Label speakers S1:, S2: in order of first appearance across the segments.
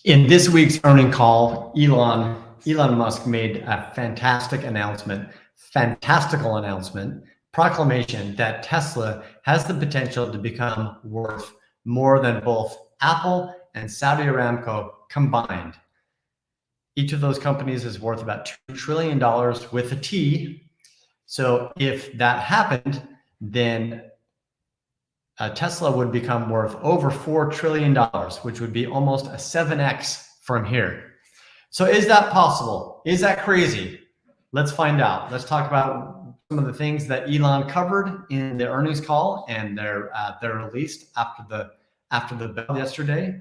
S1: In this week's earnings call, Elon Musk made a fantastical announcement, proclamation that Tesla has the potential to become worth more than both Apple and Saudi Aramco combined. Each of those companies is worth about $2 trillion with a T. So if that happened, then Tesla would become worth over $4 trillion, which would be almost a 7x from here. So is that possible? Is that crazy? Let's find out. Let's talk about some of the things that Elon covered in the earnings call and they're released after the bell yesterday.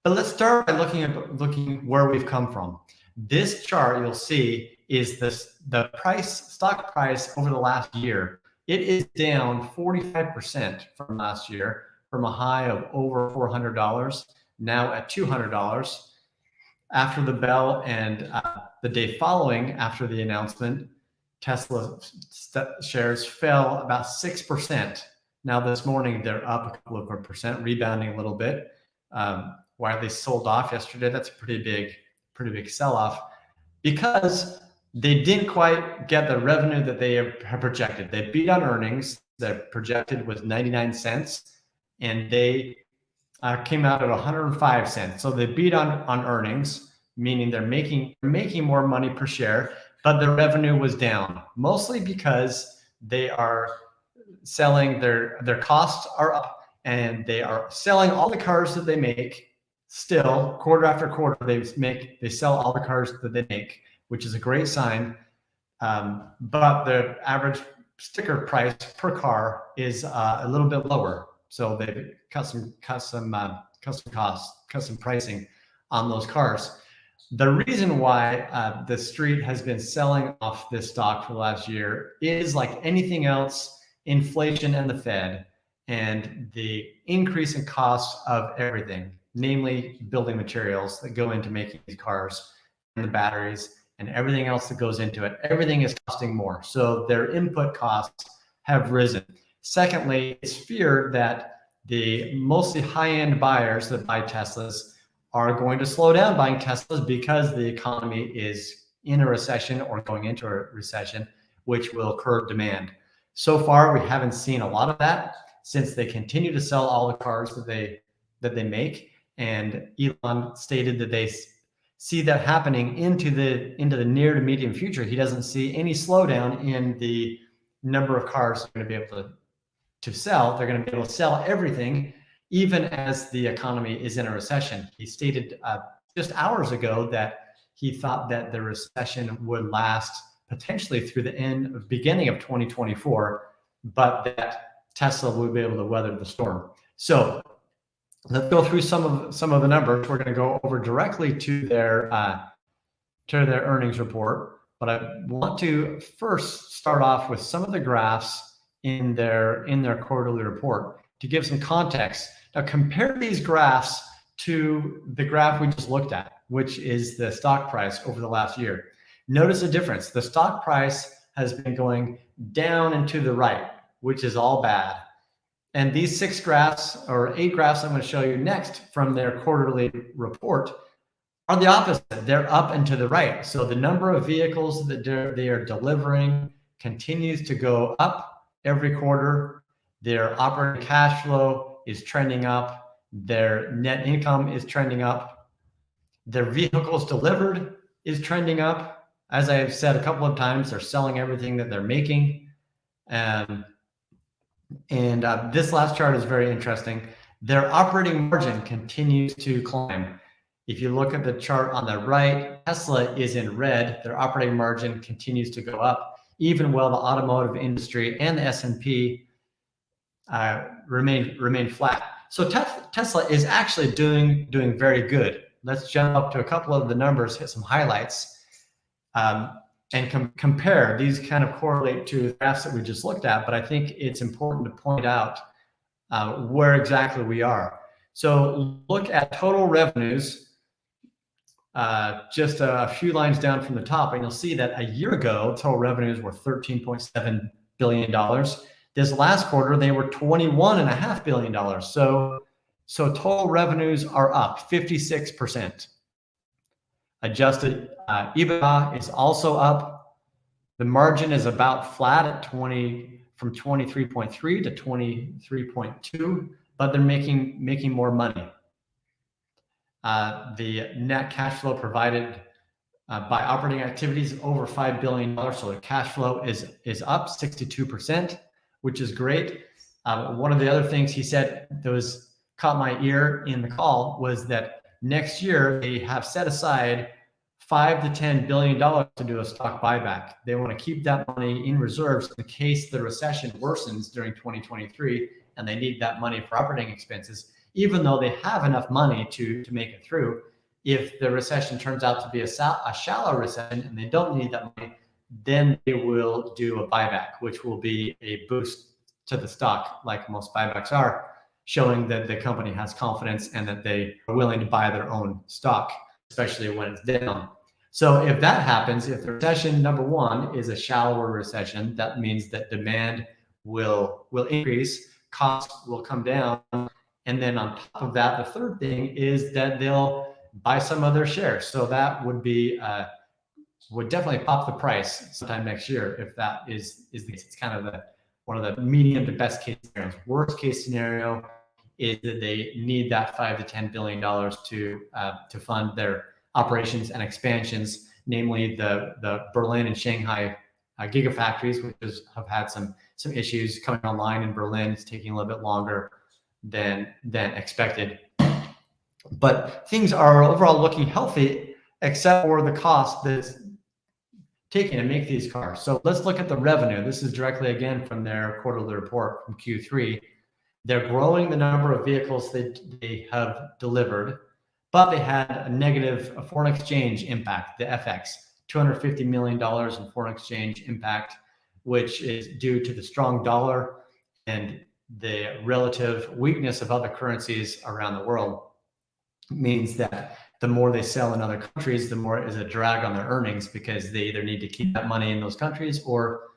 S1: But let's start by looking where we've come from. This chart you'll see is the stock price over the last year. It is down 45% from last year, from a high of over $400, now at $200. After the bell and the day following after the announcement, Tesla shares fell about 6%. Now this morning, they're up a couple of percent, rebounding a little bit. While they sold off yesterday, that's a pretty big sell-off because they didn't quite get the revenue that they have projected. They beat on earnings. Their projected was 99 cents, and they came out at 105 cents. So they beat on earnings, meaning they're making more money per share, but their revenue was down, mostly because they are selling their costs are up, and they are selling all the cars that they make. Still, quarter after quarter, they sell all the cars that they make, which is a great sign. But the average sticker price per car is a little bit lower. So they've cut some costs, custom pricing on those cars. The reason why the street has been selling off this stock for the last year is, like anything else, inflation and the Fed and the increase in costs of everything, namely building materials that go into making these cars and the batteries and everything else that goes into it. Everything is costing more. So their input costs have risen. Secondly, it's feared that the mostly high-end buyers that buy Teslas are going to slow down buying Teslas because the economy is in a recession or going into a recession, which will curb demand. So far, we haven't seen a lot of that since they continue to sell all the cars that they make. And Elon stated that they see that happening into the near to medium future. He doesn't see any slowdown in the number of cars they're going to be able to sell. They're going to be able to sell everything, even as the economy is in a recession. He stated just hours ago that he thought that the recession would last potentially through the beginning of 2024, but that Tesla would be able to weather the storm. So let's go through some of the numbers. We're going to go over directly to their earnings report, but I want to first start off with some of the graphs in their quarterly report to give some context. Now compare these graphs to the graph we just looked at, which is the stock price over the last year. Notice the difference. The stock price has been going down and to the right, which is all bad. And these 8 graphs I'm going to show you next from their quarterly report are the opposite. They're up and to the right. So the number of vehicles that they are delivering continues to go up every quarter. Their operating cash flow is trending up. Their net income is trending up. Their vehicles delivered is trending up. As I have said a couple of times, they're selling everything that they're making. And this last chart is very interesting. Their operating margin continues to climb. If you look at the chart on the right, Tesla is in red. Their operating margin continues to go up, even while the automotive industry and the S&P remain flat. So Tesla is actually doing very good. Let's jump up to a couple of the numbers, hit some highlights, and compare. These kind of correlate to the graphs that we just looked at, but I think it's important to point out where exactly we are. So look at total revenues, just a few lines down from the top, and you'll see that a year ago, total revenues were $13.7 billion. This last quarter, they were $21.5 billion. So So total revenues are up 56%. Adjusted EBITDA is also up. The margin is about flat at 20 from 23.3 to 23.2, but they're making more money. The net cash flow provided by operating activities over $5 billion. So the cash flow is up 62%, which is great. One of the other things he said that was caught my ear in the call was that next year they have set aside $5 to $10 billion to do a stock buyback. They want to keep that money in reserves in case the recession worsens during 2023 and they need that money for operating expenses, even though they have enough money to make it through. If the recession turns out to be a shallow recession and they don't need that money, then they will do a buyback, which will be a boost to the stock, like most buybacks are, showing that the company has confidence and that they are willing to buy their own stock, especially when it's down. So if that happens, if the recession, number one, is a shallower recession, that means that demand will increase, costs will come down. And then on top of that, the third thing is that they'll buy some of their shares. So that would be would definitely pop the price sometime next year if that is the case. It's kind of one of the medium to best case scenarios. Worst case scenario is that they need that $5 to $10 billion to fund their operations and expansions, namely the Berlin and Shanghai gigafactories, which have had some issues coming online in Berlin. It's taking a little bit longer than expected. But things are overall looking healthy, except for the cost that's taken to make these cars. So let's look at the revenue. This is directly again from their quarterly report from Q3. They're growing the number of vehicles they have delivered, but they had a negative foreign exchange impact, the FX, $250 million in foreign exchange impact, which is due to the strong dollar and the relative weakness of other currencies around the world. Means that the more they sell in other countries, the more it is a drag on their earnings because they either need to keep that money in those countries or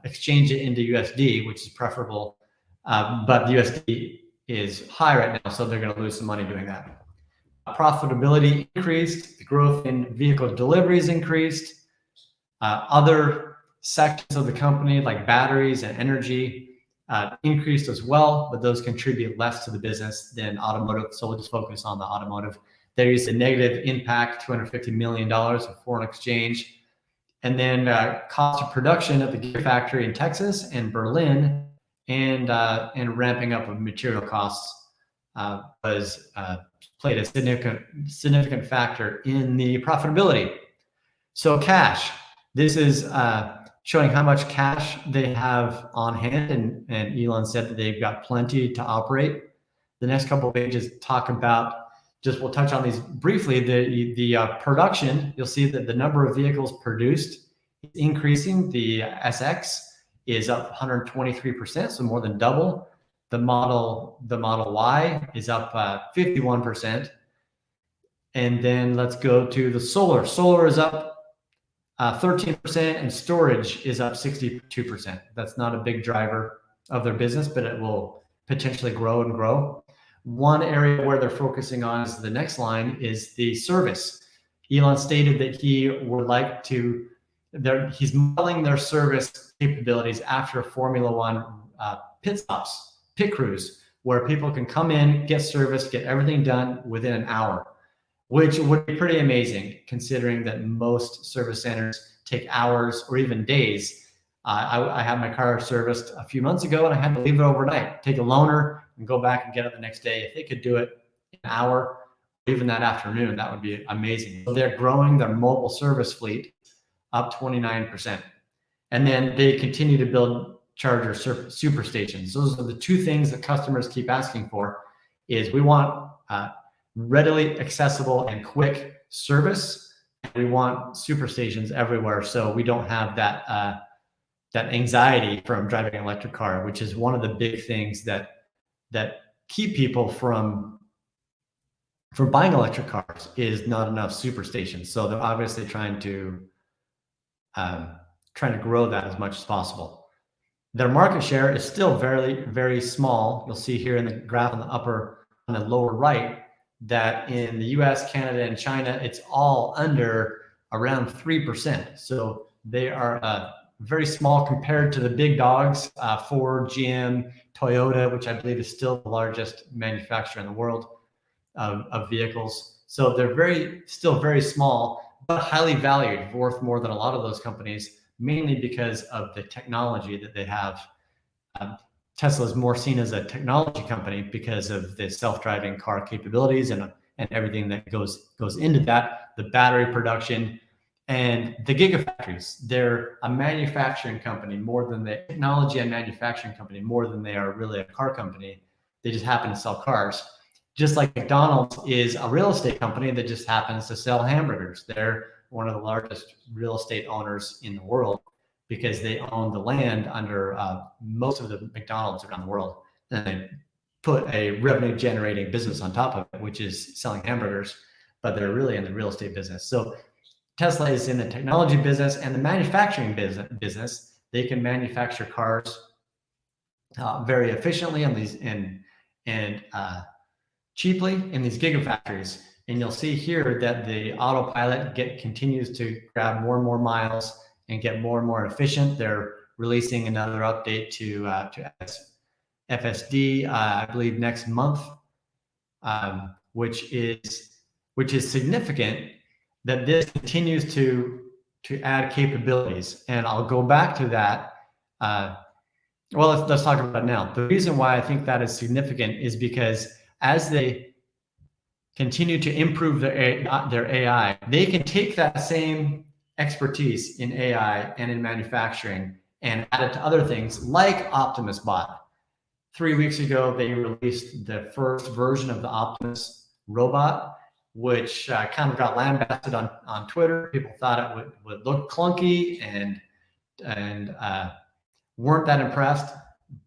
S1: exchange it into USD, which is preferable. But the USD is high right now, so they're going to lose some money doing that. Profitability increased. The growth in vehicle deliveries increased. Other sections of the company, like batteries and energy, increased as well, but those contribute less to the business than automotive. So we'll just focus on the automotive. There is a negative impact, $250 million of foreign exchange. And then cost of production at the Gigafactory in Texas and Berlin and ramping up of material costs played a significant factor in the profitability. So cash, this is showing how much cash they have on hand, and Elon said that they've got plenty to operate. The next couple of pages talk about, we'll touch on these briefly, the production. You'll see that the number of vehicles produced is increasing. The SX is up 123%, so more than double. The Model Y is up 51%. And then let's go to the solar. Solar is up 13%, and storage is up 62%. That's not a big driver of their business, but it will potentially grow and grow. One area where they're focusing on is the next line is the service. Elon stated that he would like to, he's modeling their service capabilities after Formula One pit crews, where people can come in, get service, get everything done within an hour, which would be pretty amazing considering that most service centers take hours or even days. I had my car serviced a few months ago and I had to leave it overnight, take a loaner and go back and get it the next day. If they could do it in an hour, or even that afternoon, that would be amazing. So they're growing their mobile service fleet up 29%. And then they continue to build charger super stations. Those are the two things that customers keep asking for is we want readily accessible and quick service. We want super stations everywhere, so we don't have that anxiety from driving an electric car, which is one of the big things that keep people from buying electric cars is not enough super stations. So they're obviously trying to grow that as much as possible. Their market share is still very, very small. You'll see here in the graph on the lower right, that in the US, Canada, and China, it's all under around 3%. So they are very small compared to the big dogs, Ford, GM, Toyota, which I believe is still the largest manufacturer in the world of vehicles. So they're still very small, but highly valued, worth more than a lot of those companies, mainly because of the technology that they have. Tesla is more seen as a technology company because of the self-driving car capabilities and everything that goes into that, the battery production and the gigafactories. They're a manufacturing company more than the technology and manufacturing company, more than they are really a car company. They just happen to sell cars. Just like McDonald's is a real estate company that just happens to sell hamburgers. They're one of the largest real estate owners in the world because they own the land under most of the McDonald's around the world. And they put a revenue generating business on top of it, which is selling hamburgers, but they're really in the real estate business. So Tesla is in the technology business and the manufacturing business. They can manufacture cars very efficiently on these and cheaply in these gigafactories. And you'll see here that the autopilot continues to grab more and more miles and get more and more efficient. They're releasing another update to FSD, I believe next month, which is significant that this continues to add capabilities. And I'll go back to that. Well, let's talk about it now. The reason why I think that is significant is because as they continue to improve their AI, they can take that same expertise in AI and in manufacturing and add it to other things like Optimus Bot. 3 weeks ago, they released the first version of the Optimus robot, which kind of got lambasted on Twitter. People thought it would look clunky and weren't that impressed.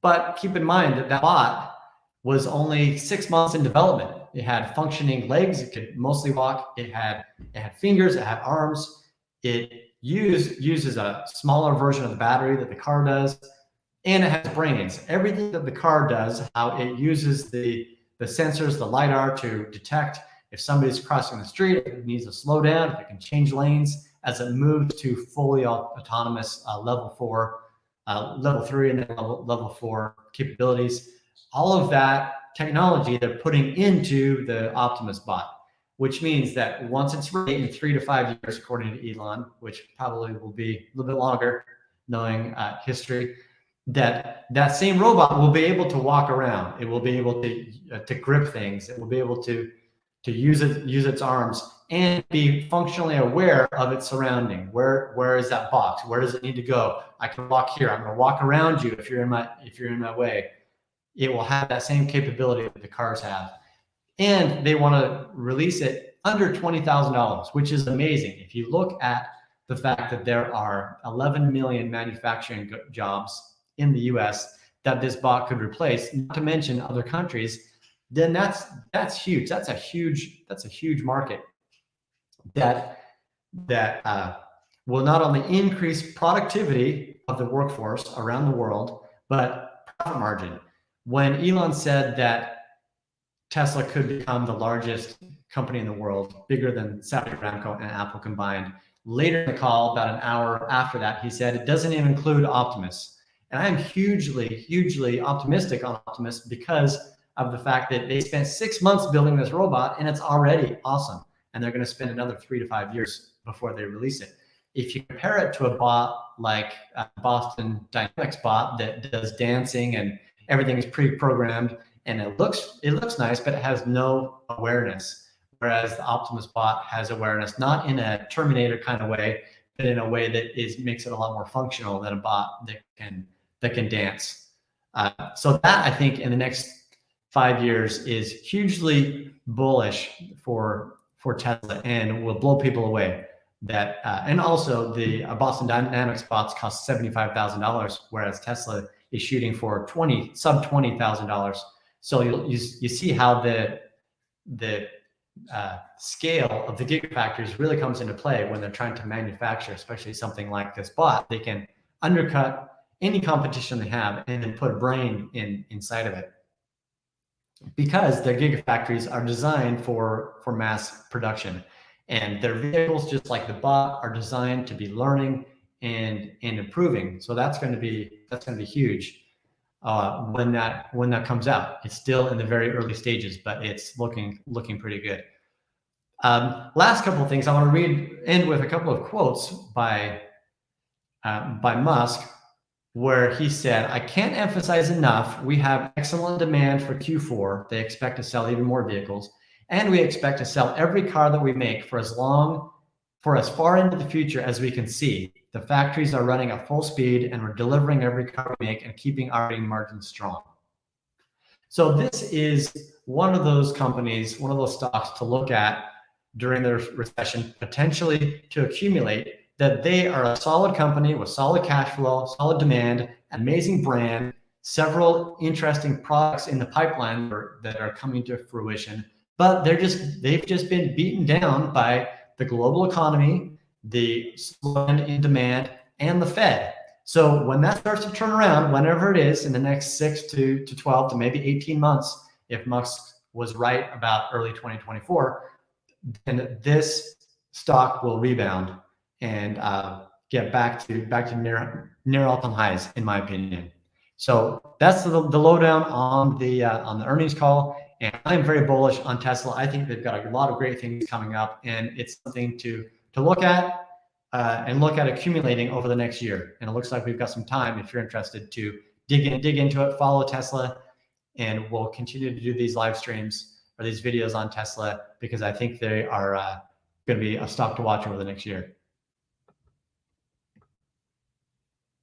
S1: But keep in mind that bot was only 6 months in development. It had functioning legs. It could mostly walk. It had fingers. It had arms. It uses a smaller version of the battery that the car does, and it has brains. Everything that the car does, how it uses the sensors, the LiDAR to detect if somebody's crossing the street, if it needs to slow down, if it can change lanes as it moves to fully autonomous level 4, level 3, and then level 4 capabilities. All of that technology they're putting into the Optimus Bot, which means that once it's ready in 3 to 5 years, according to Elon, which probably will be a little bit longer, knowing history, that same robot will be able to walk around. It will be able to grip things. It will be able to use its arms and be functionally aware of its surrounding. Where is that box? Where does it need to go? I can walk here. I'm going to walk around you if you're in my way. It will have that same capability that the cars have. And they want to release it under $20,000, which is amazing. If you look at the fact that there are 11 million manufacturing jobs in the US that this bot could replace, not to mention other countries, then that's huge. That's a huge market that will not only increase productivity of the workforce around the world, but profit margin. When Elon said that Tesla could become the largest company in the world, bigger than Saudi Aramco and Apple combined, later in the call, about an hour after that, he said it doesn't even include Optimus. And I'm hugely optimistic on Optimus because of the fact that they spent 6 months building this robot and it's already awesome. And they're going to spend another 3 to 5 years before they release it. If you compare it to a bot like Boston Dynamics bot that does dancing and everything is pre-programmed and it looks nice, but it has no awareness. Whereas the Optimus bot has awareness, not in a Terminator kind of way, but in a way that makes it a lot more functional than a bot that can dance. So that, I think, in the next 5 years is hugely bullish for Tesla and will blow people away. And also the Boston Dynamics bots cost $75,000, whereas Tesla is shooting for sub $20,000. So you see how the scale of the gigafactories really comes into play when they're trying to manufacture, especially something like this bot. They can undercut any competition they have and then put a brain inside of it, because their gigafactories are designed for mass production, and their vehicles, just like the bot, are designed to be learning and improving. So that's going to be huge when that comes out. It's still in the very early stages, but it's looking pretty good. Last couple of things I want to end with a couple of quotes by Musk, where he said, "I can't emphasize enough, we have excellent demand for Q4. They expect to sell even more vehicles, and we expect to sell every car that we make for as far into the future as we can see. The factories are running at full speed, and we're delivering every car we make and keeping our margins strong." So this is one of those companies, one of those stocks to look at during the recession, potentially to accumulate, that they are a solid company with solid cash flow, solid demand, amazing brand, several interesting products in the pipeline that are coming to fruition, but they've just been beaten down by the global economy, the slowdown in demand, and the Fed. So when that starts to turn around, whenever it is, in the next 6 to 12 to maybe 18 months, if Musk was right about early 2024, then this stock will rebound and get back to near all-time highs, in my opinion. So that's the lowdown on the earnings call, and I'm very bullish on Tesla. I think they've got a lot of great things coming up, and it's something to look at and look at accumulating over the next year. And it looks like we've got some time, if you're interested, to dig into it, follow Tesla, and we'll continue to do these live streams or these videos on Tesla, because I think they are going to be a stock to watch over the next year.